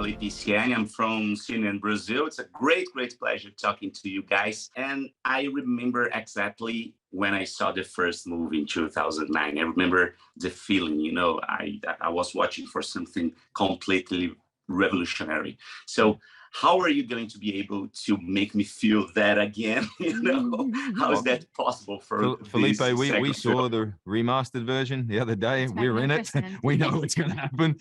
Phelipe Siani. I'm from CNN Brazil. It's a great pleasure talking to you guys. And I remember exactly when I saw the first movie in 2009. I remember the feeling, I was watching for something completely revolutionary. So how are you going to be able to make me feel that again? How is that possible for Phelipe? We saw the remastered version the other day. We're in it. We know what's going to happen.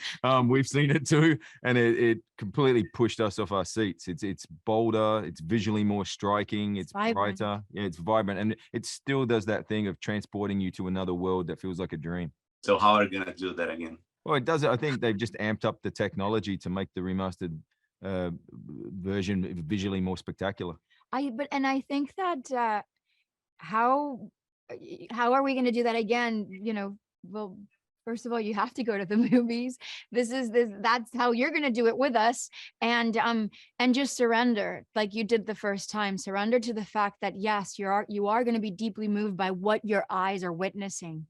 We've seen it too, and it completely pushed us off our seats. It's bolder. It's visually more striking. It's brighter. Yeah, it's vibrant, and it still does that thing of transporting you to another world that feels like a dream. So how are you going to do that again? Well, it does it. I think they've just amped up the technology to make the remastered version visually more spectacular. I think that how are we going to do that again? Well, first of all, you have to go to the movies. That's how you're going to do it with us, and just surrender like you did the first time. Surrender to the fact that yes, you are going to be deeply moved by what your eyes are witnessing,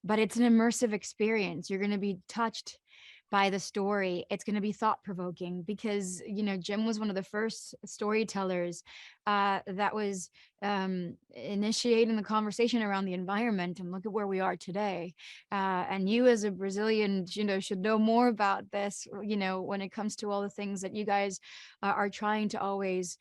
but it's an immersive experience. You're going to be touched by the story. It's going to be thought-provoking because Jim was one of the first storytellers that was initiating the conversation around the environment, and look at where we are today. And you as a Brazilian should know more about this when it comes to all the things that you guys are trying to always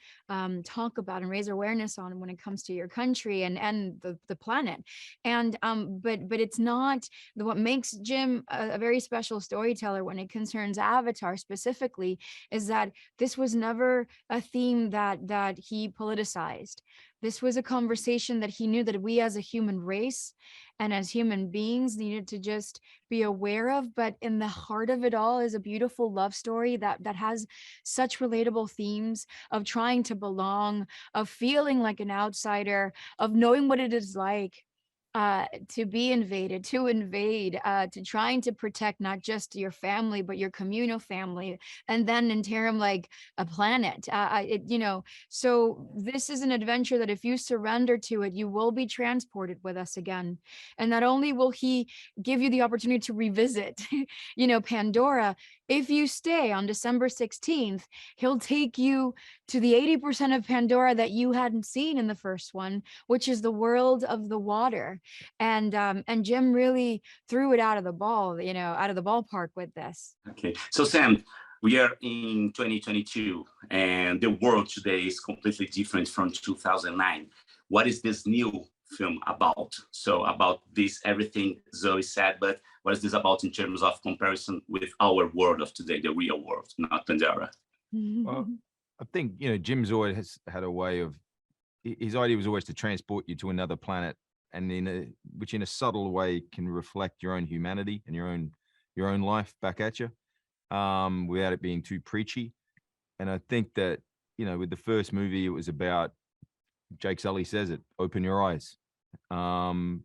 talk about and raise awareness on when it comes to your country and the planet. And but it's not what makes Jim a very special storyteller when it concerns Avatar specifically is that this was never a theme that he politicized. This was a conversation that he knew that we as a human race and as human beings needed to just be aware of. But in the heart of it all is a beautiful love story that has such relatable themes of trying to belong, of feeling like an outsider, of knowing what it is like to be invaded, to invade, to trying to protect not just your family, but your communal family, and then in terms like a planet. So this is an adventure that if you surrender to it, you will be transported with us again. And not only will he give you the opportunity to revisit, Pandora, if you stay on December 16th, he'll take you to the 80% of Pandora that you hadn't seen in the first one, which is the world of the water. And Jim really threw it out of the ballpark with this. Okay, so Sam, we are in 2022, and the world today is completely different from 2009. What is this new film about? So about this, everything Zoe said, but what is this about in terms of comparison with our world of today, the real world, not Pandora? Well, I think, Jim's always had a way of, his idea was always to transport you to another planet, and which in a subtle way can reflect your own humanity and your own life back at you, without it being too preachy. And I think that, with the first movie, it was about, Jake Sully says it, open your eyes,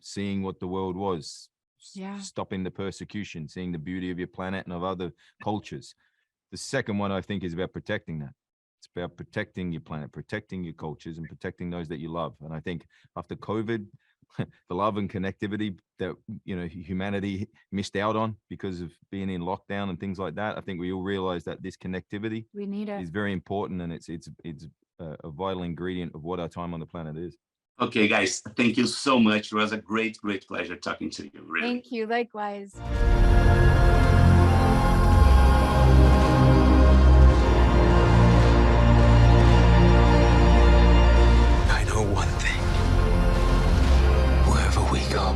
seeing what the world was, stopping the persecution, seeing the beauty of your planet and of other cultures. The second one, I think, is about protecting that. It's about protecting your planet, protecting your cultures, and protecting those that you love. And I think after COVID, the love and connectivity that humanity missed out on because of being in lockdown and things like that, I think we all realize that this connectivity is very important, and it's a vital ingredient of what our time on the planet is. Okay, guys, thank you so much. It was a great pleasure talking to you. Really. Thank you. Likewise. I know one thing. Wherever we go,